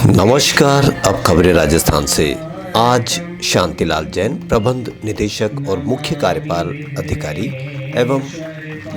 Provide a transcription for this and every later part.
नमस्कार। अब खबरें राजस्थान से। आज शांतिलाल जैन, प्रबंध निदेशक और मुख्य कार्यपाल अधिकारी एवं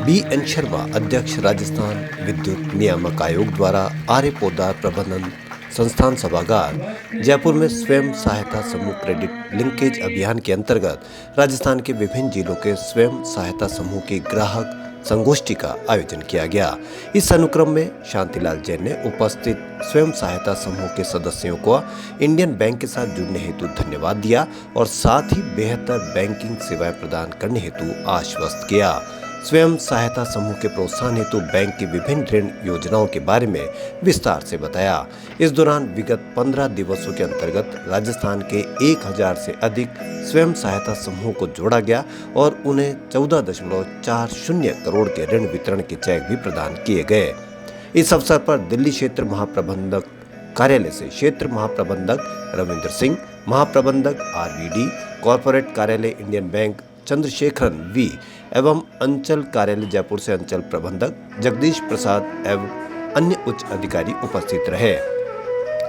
बी.एन. शर्मा, अध्यक्ष, राजस्थान विद्युत नियामक आयोग द्वारा आर्य पोद्दार प्रबंधन संस्थान सभागार जयपुर में स्वयं सहायता समूह क्रेडिट लिंकेज अभियान के अंतर्गत राजस्थान के विभिन्न जिलों के स्वयं सहायता समूह के ग्राहक संगोष्ठी का आयोजन किया गया। इस अनुक्रम में शांतिलाल जैन ने उपस्थित स्वयं सहायता समूह के सदस्यों को इंडियन बैंक के साथ जुड़ने हेतु धन्यवाद दिया और साथ ही बेहतर बैंकिंग सेवाएं प्रदान करने हेतु आश्वस्त किया। स्वयं सहायता समूह के प्रोत्साहन हेतु बैंक की विभिन्न ऋण योजनाओं के बारे में विस्तार से बताया। इस दौरान विगत 15 दिवसों के अंतर्गत राजस्थान के 1000 से अधिक स्वयं सहायता समूह को जोड़ा गया और उन्हें 14.40 करोड़ के ऋण वितरण के चेक भी प्रदान किए गए। इस अवसर पर दिल्ली क्षेत्र महाप्रबंधक कार्यालय से क्षेत्र महाप्रबंधक रविंद्र सिंह, महाप्रबंधक आरवीडी, कॉरपोरेट कार्यालय इंडियन बैंक चंद्रशेखरन वी एवं अंचल कार्यालय जयपुर से अंचल प्रबंधक जगदीश प्रसाद एवं अन्य उच्च अधिकारी उपस्थित रहे।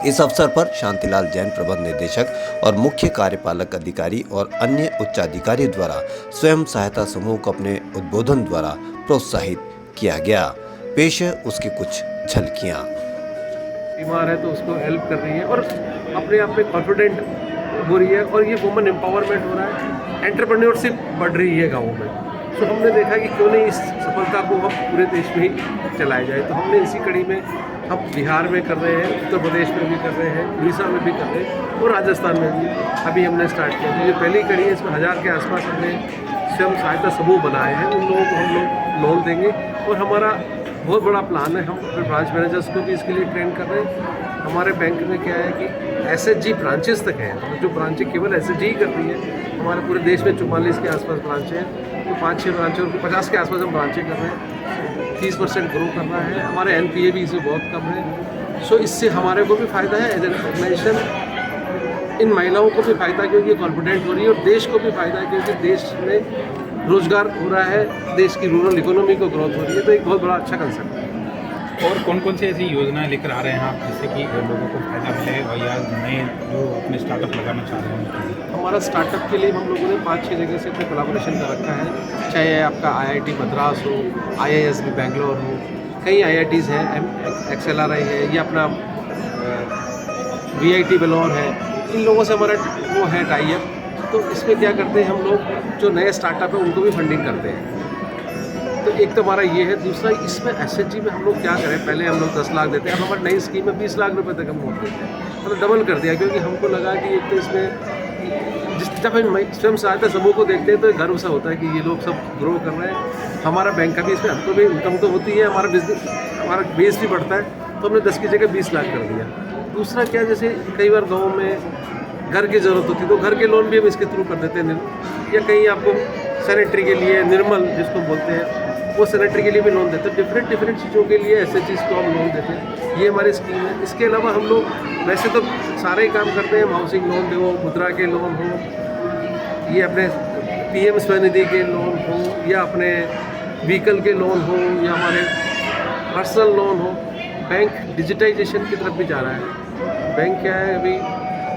इस अवसर पर शांतिलाल जैन, प्रबंध निदेशक और मुख्य कार्यपालक अधिकारी और अन्य उच्चाधिकारी द्वारा स्वयं सहायता समूह को अपने उद्बोधन द्वारा प्रोत्साहित किया गया। पेश है उसकी कुछ झलकियां। बीमार है तो उसको हेल्प कर रही है और अपने आप में कॉन्फिडेंट हो रही है और ये वुमेन एम्पावरमेंट हो रहा है, एंटरप्रेन्योरशिप बढ़ रही है गाँव में। तो हमने देखा कि क्यों नहीं इस सफलता को हम पूरे देश में ही चलाया जाए। तो हमने इसी कड़ी में हम बिहार में कर रहे हैं, उत्तर प्रदेश में भी कर रहे हैं, उड़ीसा में भी कर रहे हैं और राजस्थान में भी अभी हमने स्टार्ट किया। तो ये पहली कड़ी है, इसमें 1000 के आसपास हमने स्वयं सहायता समूह बनाए हैं। उन लोगों को हम लोग लोन देंगे और हमारा बहुत बड़ा प्लान है। हम अपने ब्रांच मैनेजर्स को भी इसके लिए ट्रेन कर रहे हैं। हमारे बैंक में क्या है कि एसएचजी ब्रांचेस तक हैं, जो ब्रांचें केवल एसएचजी ही कर रही है। हमारे पूरे देश में 44 के आसपास ब्रांचें हैं, तो 5-6 ब्रांचें और 50 के आसपास हम ब्रांचें कर रहे हैं। 30% ग्रो कर रहा है। हमारे एनपीए भी इससे बहुत कम है। सो इससे हमारे को भी फ़ायदा है, एज एन ऑर्गेनाइजेशन इन महिलाओं को भी फ़ायदा है क्योंकि कॉन्फिडेंट हो रही है और देश को भी फ़ायदा है क्योंकि देश में रोज़गार हो रहा है, देश की रूरल इकोनॉमी को ग्रोथ हो रही है। तो एक बहुत बड़ा अच्छा कंसेप्ट है। और कौन कौन सी ऐसी योजनाएं लेकर आ रहे हैं आप जिससे कि लोगों को फ़ायदा मिले और या नए जो अपने स्टार्टअप लगाना चाह रहे हैं? हमारा स्टार्टअप के लिए हम लोगों ने 5-6 जगह से अपने कोलैबोरेशन कर रखा है। चाहे आपका आईआईटी मद्रास हो, आईआईएसबी बेंगलोर हो, कई आईआईटीज़ हैं, एक्सएलआरआई है, ये अपना वीआईटी बेलोर है। इन लोगों से हमारा वो है टाई अप। तो इसमें क्या करते हैं हम लोग, जो नए स्टार्टअप है उनको भी फंडिंग करते हैं। तो एक तो हमारा ये है। दूसरा, इसमें एसएचजी में हम लोग क्या करें, पहले हम लोग 10 लाख देते हैं, अब हमारी नई स्कीम में 20 लाख रुपए तक हम लोग देते हैं। मतलब डबल कर दिया क्योंकि हमको लगा कि एक तो इसमें जब हम स्वयं सहायता समूह को देखते हैं तो एक गर्व सा होता है कि ये लोग सब ग्रो कर रहे हैं। हमारा बैंक का भी इसमें हमको भी इनकम तो होती है, हमारा बिजनेस, हमारा बेस भी बढ़ता है। तो हमने 10 की जगह 20 लाख कर दिया। दूसरा क्या, जैसे कई बार गाँव में घर की ज़रूरत होती है तो घर के लोन भी हम इसके थ्रू कर देते हैं। या कहीं आपको सैनिटरी के लिए, निर्मल जिसको बोलते हैं, वो सैनिटरी के लिए भी लोन देते हैं। डिफरेंट चीज़ों के लिए एसएचजीज़ को हम लोन देते हैं। ये हमारी स्कीम है। इसके अलावा हम लोग वैसे तो सारे ही काम करते हैं, हाउसिंग लोन हो, मुद्रा के लोन हो, ये अपने पीएम स्वनिधि के लोन हो, या अपने व्हीकल के लोन हो, या हमारे पर्सनल लोन हो। बैंक डिजिटाइजेशन की तरफ भी जा रहा है। बैंक क्या है, अभी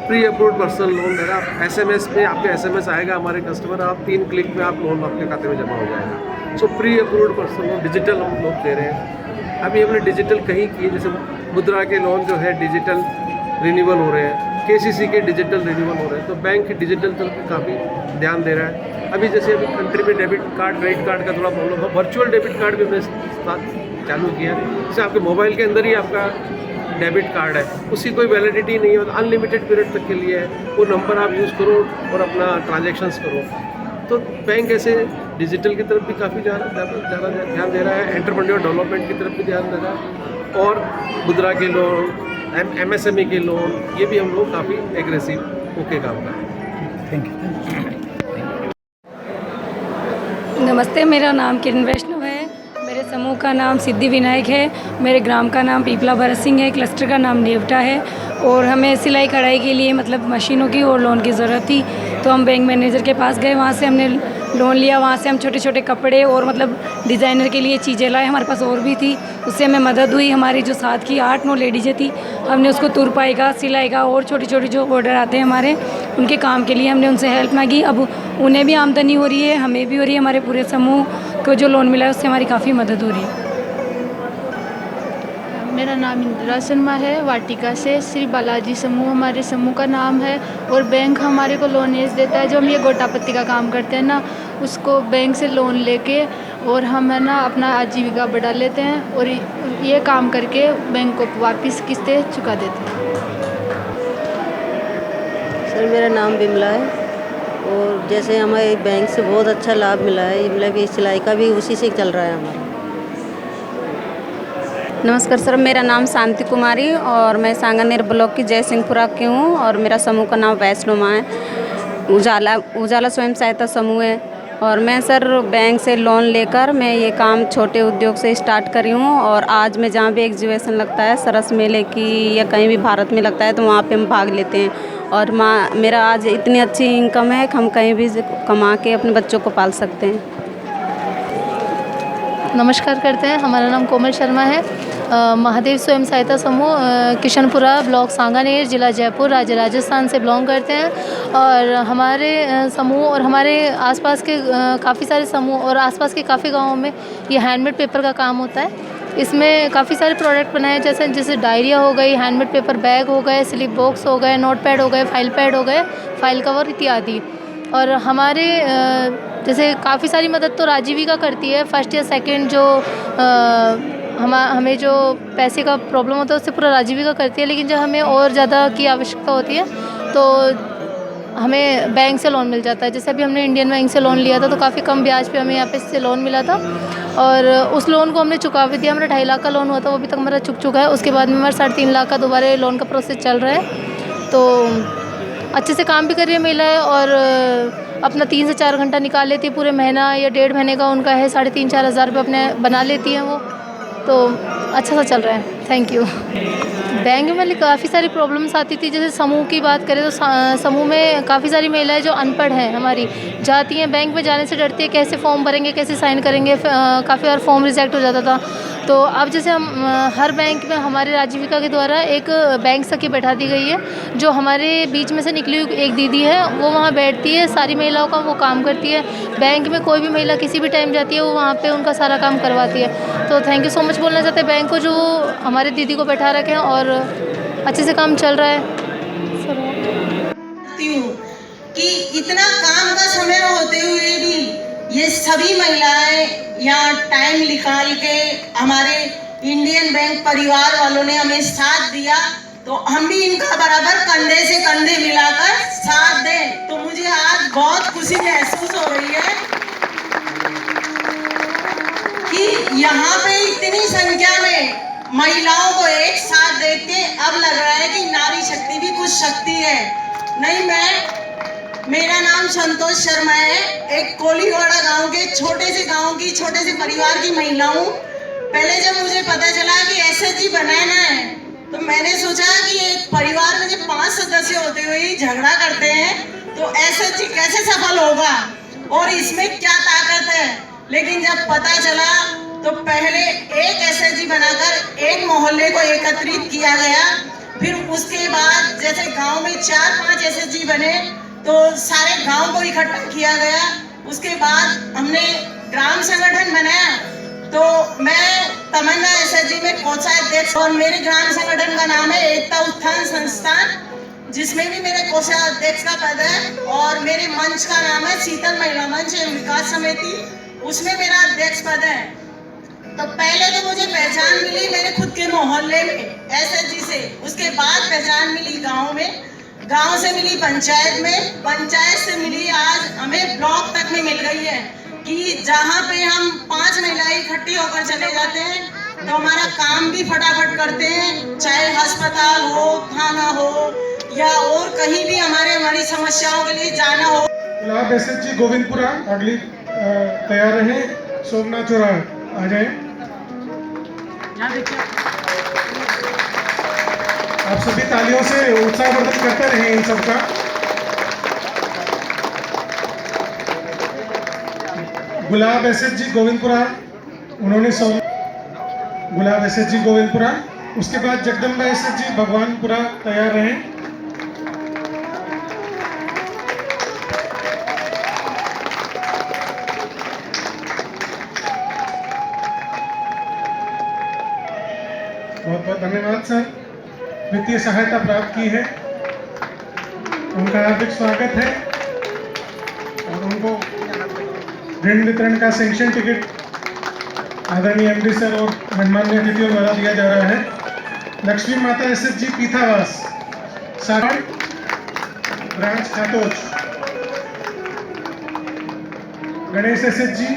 प्री अप्रूव्ड पर्सनल लोन दे रहा है। एसएमएस पे आपके एसएमएस आएगा, हमारे कस्टमर, आप 3 क्लिक में आप लोन आपके खाते में जमा हो जाएगा। सो pre approved personal loan digital हम लोग दे रहे हैं। अभी हमने डिजिटल कहीं किए, जैसे मुद्रा के लोन जो है डिजिटल रिन्यूअल हो रहे हैं, केसीसी के डिजिटल रिन्यूअल हो रहे हैं। तो बैंक डिजिटल तरफ भी काफ़ी ध्यान दे रहा है। अभी जैसे अभी कंट्री में डेबिट कार्ड, क्रेडिट कार्ड का थोड़ा प्रॉब्लम था, वर्चुअल डेबिट कार्ड भी हमने चालू किया है। जैसे आपके मोबाइल के अंदर ही आपका डेबिट कार्ड है, उसकी कोई वैलिडिटी नहीं है, अनलिमिटेड पीरियड तक के लिए है। वो नंबर आप यूज़ करो और अपना ट्रांजैक्शंस करो। तो बैंक ऐसे डिजिटल की तरफ भी काफ़ी ज़्यादा ध्यान दे रहा है, एंटरप्रेन्योर डेवलपमेंट की तरफ भी ध्यान दे रहा है। और मुद्रा के लोन, एमएसएमई के लोन, ये भी हम लोग काफ़ी एग्रेसिव होके काम कर रहे हैं। Thank you. नमस्ते, मेरा नाम किरण वैष्णव है। मेरे समूह का नाम सिद्धि विनायक है। मेरे ग्राम का नाम पीपला भरत सिंह है। क्लस्टर का नाम नेवटा है। और हमें सिलाई कढ़ाई के लिए मतलब मशीनों की और लोन की ज़रूरत थी, तो हम बैंक मैनेजर के पास गए। वहाँ से हमने लोन लिया, वहाँ से हम छोटे छोटे कपड़े और मतलब डिज़ाइनर के लिए चीज़ें लाए। हमारे पास और भी थी, उससे हमें मदद हुई। हमारी जो साथ की 8-9 लेडीज़ें थी, हमने उसको तुरपाई का, सिलाई का और छोटी छोटी जो ऑर्डर आते हैं हमारे, उनके काम के लिए हमने उनसे हेल्प मांगी। अब उन्हें भी आमदनी हो रही है, हमें भी हो रही है। हमारे पूरे समूह को जो लोन मिला है उससे हमारी काफ़ी मदद हो रही है। मेरा नाम इंदिरा शर्मा है, वाटिका से। श्री बालाजी समूह हमारे समूह का नाम है। और बैंक हमारे को लोन देता है। जो हम ये गोटापत्ती का काम करते हैं ना, उसको बैंक से लोन लेके और हम है ना अपना आजीविका बढ़ा लेते हैं और ये काम करके बैंक को वापस किस्तें चुका देते हैं। सर मेरा नाम बिमला है और जैसे हमें बैंक से बहुत अच्छा लाभ मिला है, मतलब कि सिलाई का भी उसी से चल रहा है हमारा। नमस्कार सर, मेरा नाम शांति कुमारी और मैं सांगानेर ब्लॉक की जयसिंहपुरा की हूँ और मेरा समूह का नाम वैष्णो माँ है। उजाला स्वयं सहायता समूह है और मैं सर बैंक से लोन लेकर मैं ये काम छोटे उद्योग से स्टार्ट करी हूँ। और आज मैं जहाँ भी एग्जीबिशन लगता है, सरस मेले की या कहीं भी भारत में लगता है, तो वहाँ पे हम भाग लेते हैं। और मेरा आज इतनी अच्छी इनकम है कि हम कहीं भी कमा के अपने बच्चों को पाल सकते हैं। नमस्कार करते हैं। हमारा नाम कोमल शर्मा है। महादेव स्वयं सहायता समूह किशनपुरा, ब्लॉक सांगानेर, ज़िला जयपुर, राज्य राजस्थान से बिलोंग करते हैं। और हमारे समूह और हमारे आसपास के काफ़ी सारे समूह और आसपास के काफ़ी गाँवों में ये हैंडमेड पेपर का काम होता है। इसमें काफ़ी सारे प्रोडक्ट बनाए, जैसे डायरिया हो गई, हैंडमेड पेपर बैग हो गए, स्लिप बॉक्स हो गए, नोट पैड हो गए, फाइल पैड हो गए, फाइल कवर इत्यादि। और हमारे जैसे काफ़ी सारी मदद तो राजीविका करती है। फर्स्ट या सेकंड जो हमें जो पैसे का प्रॉब्लम होता है उससे पूरा राजीविका करती है। लेकिन जब हमें और ज़्यादा की आवश्यकता होती है तो हमें बैंक से लोन मिल जाता है। जैसे अभी हमने इंडियन बैंक से लोन लिया था तो काफ़ी कम ब्याज पे हमें यहाँ पे से लोन मिला था और उस लोन को हमने चुका भी दिया। हमारा 2.5 लाख का लोन हुआ था, वो अभी तक हमारा चुका है। उसके बाद में हमारा 3.5 लाख का दोबारा लोन का प्रोसेस चल रहा है। तो अच्छे से काम भी कर रही है महिलाएं और अपना 3 से 4 घंटा निकाल लेती है पूरे महीना या 1.5 महीने का उनका है 3,500-4 हज़ार रुपये अपने बना लेती हैं वो। तो अच्छा सा चल रहा है। Thank you. बैंक में काफ़ी सारी प्रॉब्लम्स आती थी। जैसे समूह की बात करें तो समूह में काफ़ी सारी महिलाएं जो अनपढ़ हैं हमारी जाती हैं, बैंक में जाने से डरती है, कैसे फॉर्म भरेंगे, कैसे साइन करेंगे। काफ़ी बार फॉर्म रिजेक्ट हो जाता था। तो अब जैसे हम हर बैंक में हमारे राजीविका के द्वारा एक बैंक सखी बैठा दी गई है, जो हमारे बीच में से निकली हुई एक दीदी है, वो वहाँ बैठती है, सारी महिलाओं का वो काम करती है। बैंक में कोई भी महिला किसी भी टाइम जाती है वो वहाँ पे उनका सारा काम करवाती है। तो थैंक यू सो मच बोलना चाहते हैं बैंक को, जो हमारे दीदी को बैठा रखे हैं और अच्छे से काम चल रहा है। कि इतना काम का समय होते हुए भी ये सभी महिलाएं यहाँ टाइम निकाल के हमारे इंडियन बैंक परिवार वालों ने हमें साथ दिया, तो हम भी इनका बराबर कंधे से कंधे मिलाकर साथ दें। तो मुझे आज बहुत खुशी महसूस हो रही है कि यहाँ पे इतनी संख्या में महिलाओं को एक साथ देख के अब लग रहा है कि नारी शक्ति भी कुछ शक्ति है। नहीं, मेरा नाम संतोष शर्मा है, एक कोलीवाड़ा गांव के छोटे से गांव की छोटे से परिवार की महिला हूँ। पहले जब मुझे पता चला कि एसएचजी बनाना है तो मैंने सोचा कि एक परिवार में जब 5 सदस्य होते हुए ही झगड़ा करते हैं तो एसएचजी कैसे सफल होगा और इसमें क्या ताकत है। लेकिन जब पता चला तो पहले एक एसएचजी बनाकर एक मोहल्ले को एकत्रित किया गया। फिर उसके बाद जैसे गांव में 4-5 एसएचजी बने तो सारे गांव को इकट्ठा किया गया। उसके बाद हमने ग्राम संगठन बनाया। तो मैं तमन्ना एसएचजी में कोषाध्यक्ष और मेरे ग्राम संगठन का नाम है एकता उत्थान संस्थान, जिसमें भी मेरे कोषाध्यक्ष का पद है। और मेरे मंच का नाम है शीतल महिला मंच एवं विकास समिति, उसमें मेरा अध्यक्ष पद है। तो पहले तो मुझे पहचान मिली मेरे खुद के मोहल्ले में एसएचजी से, उसके बाद पहचान मिली गाँव में, गांव से मिली पंचायत में, पंचायत से मिली आज हमें ब्लॉक तक में मिल गई है कि जहां पे हम 5 महिलाएं इकट्ठी होकर चले जाते हैं तो हमारा काम भी फटाफट करते हैं। चाहे अस्पताल हो, थाना हो या और कहीं भी हमारी समस्याओं के लिए जाना हो। गुलाब एसएचजी गोविंदपुरा अगली तैयार रहे। सोमनाथ चौराहा आ जाए। आप सभी तालियों से उत्साहवर्धन करते रहे इन सबका। गुलाब एसएचजी गोविंदपुरा, उन्होंने 100। गुलाब एसएचजी गोविंदपुरा। उसके बाद जगदम्बा एसएचजी भगवानपुरा, तैयार रहें। बहुत बहुत धन्यवाद सर। वित्तीय सहायता प्राप्त की है, उनका हार्दिक स्वागत है और उनको ऋण वितरण का सैंक्शन टिकट आदरणीय एमडी सर और गणमान्य अतिथियों द्वारा दिया जा रहा है। Lakshmi Mata SHG Pithawas, Saran branch Khatoch. Ganesh SHG